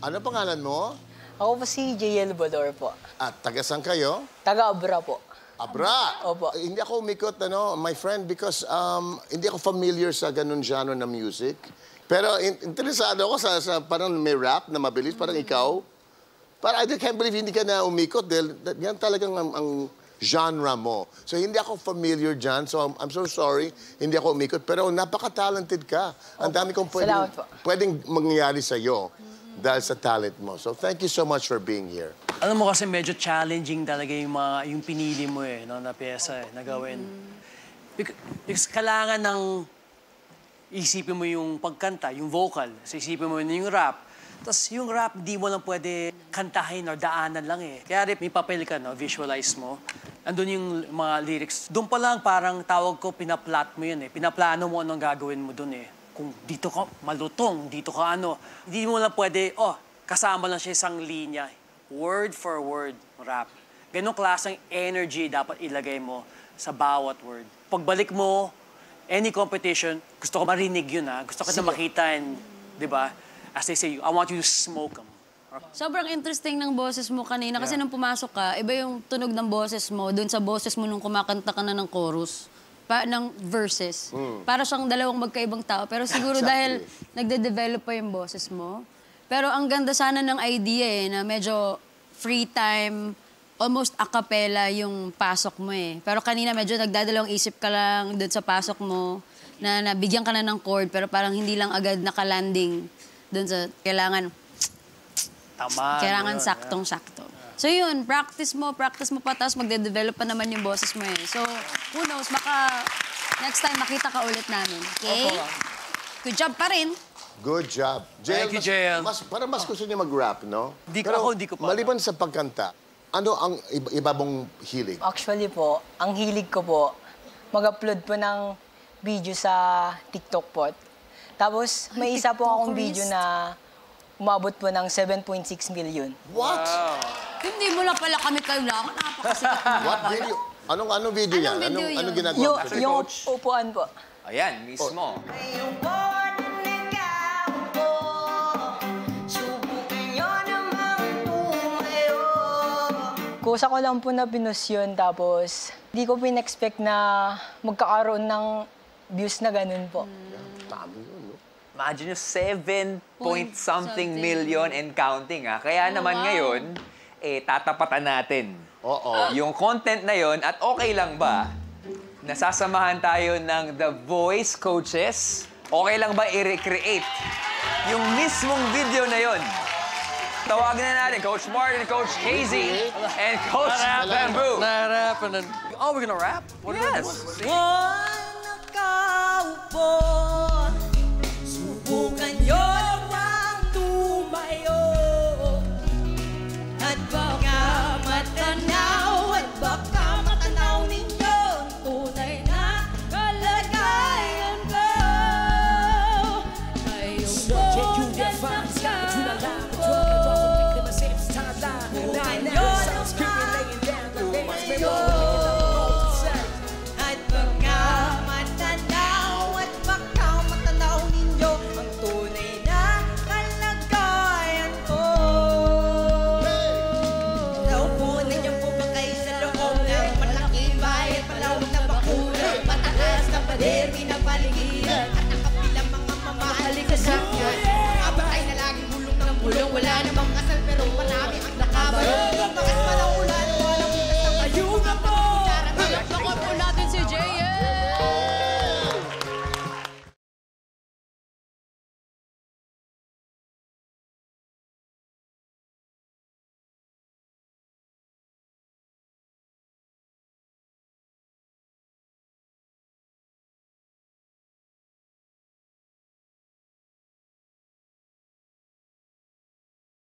Ano pangalan mo? Ako po si JL Bador po. At taga saan kayo? Taga-Abra po. Abra! Opo. Hindi ako umikot, my friend, because hindi ako familiar sa ganun genre na music. Pero interesado ako sa parang may rap na mabilis, parang ikaw. Parang I can't believe hindi ka na umikot dahil yan talagang ang genre mo. So hindi ako familiar dyan, so I'm so sorry, hindi ako umikot. Pero napaka-talented ka. Ang dami kong pwedeng mangyayari sa'yo dahil sa talent mo. So thank you so much for being here. Alam mo kasi medyo challenging talaga yung pinili mo no, na pyesa na gawin. Because kailangan ng isipin mo yung pagkanta, yung vocal, so isipin mo yung rap. Tapos yung rap, di mo lang pwede kantahin or daanan lang Kaya may papel ka, no? Visualize mo. Andun yung mga lyrics. Doon pa lang parang tawag ko, pinaplot mo yun Pinaplano mo anong gagawin mo doon Kung dito ka malutong, dito ka ano. Hindi mo lang pwede, kasama lang siya isang linya. Word for word, rap. Ganong klaseng energy dapat ilagay mo sa bawat word. Pagbalik mo, any competition, gusto ko marinig yun Gusto ko na makita di ba? As they say, I want you to smoke them. Sobrang interesting ng boses mo kanina kasi nung pumasok ka, iba yung tunog ng boses mo dun sa boses mo nung kumakanta ka na ng chorus, ng verses. Para siyang dalawang magkaibang tao. Pero siguro dahil nagde-develop pa yung boses mo. Pero ang ganda sana ng idea na medyo free time, almost a cappella yung pasok mo Pero kanina medyo nagdadalawang isip ka lang dun sa pasok mo na nabigyan ka na ng chord pero parang hindi lang agad nakalanding dun sa kailangan saktong-sakto. So yun, practice mo pa, tapos magde-develop pa naman yung boses mo So, who knows, baka next time makita ka ulit namin. Okay? Good job pa rin. Good job. Thank you, JL. Parang mas gusto niya mag-rap, no? Hindi ko pa. Maliban sa pagkanta, ano ang iba mong hilig? Actually po, ang hilig ko po, mag-upload po ng video sa TikTok po. Tapos, may isa po akong video na umabot po ng 7.6 million. What? Wow. Hindi mo lang pala kami kailangan. Napakasikat mo. What video? Anong video yan? Anong ginagawa? Yung upuan po. Ayan, mismo. Kusa ko lang po na pinost yun, tapos hindi ko pin-expect na magkakaroon ng views na ganun po. Dami yun, no? Imagine nyo, 7-point-something million and counting, Kaya naman ngayon, tatapatan natin. Yung content na yon at okay lang ba? Nasasamahan tayo ng The Voice coaches. Okay lang ba i-recreate yung mismong video na yon? Tawagan na natin Coach Martin, Coach Casey, and Coach Bamboo. Oh, we're gonna rap? Yes. Subukan nyo ang tumayo at baka matanaw ninyo ang tunay na kalagayan ko. Ngayong bukas ng kampo, subukan nyo naman tumayo at baka matanaw ninyo ang tunay na kalagayan ko. Naupunan niyo po ba kayo sa loob ng malaking bayan, palawag na bakuran, mataas na pader,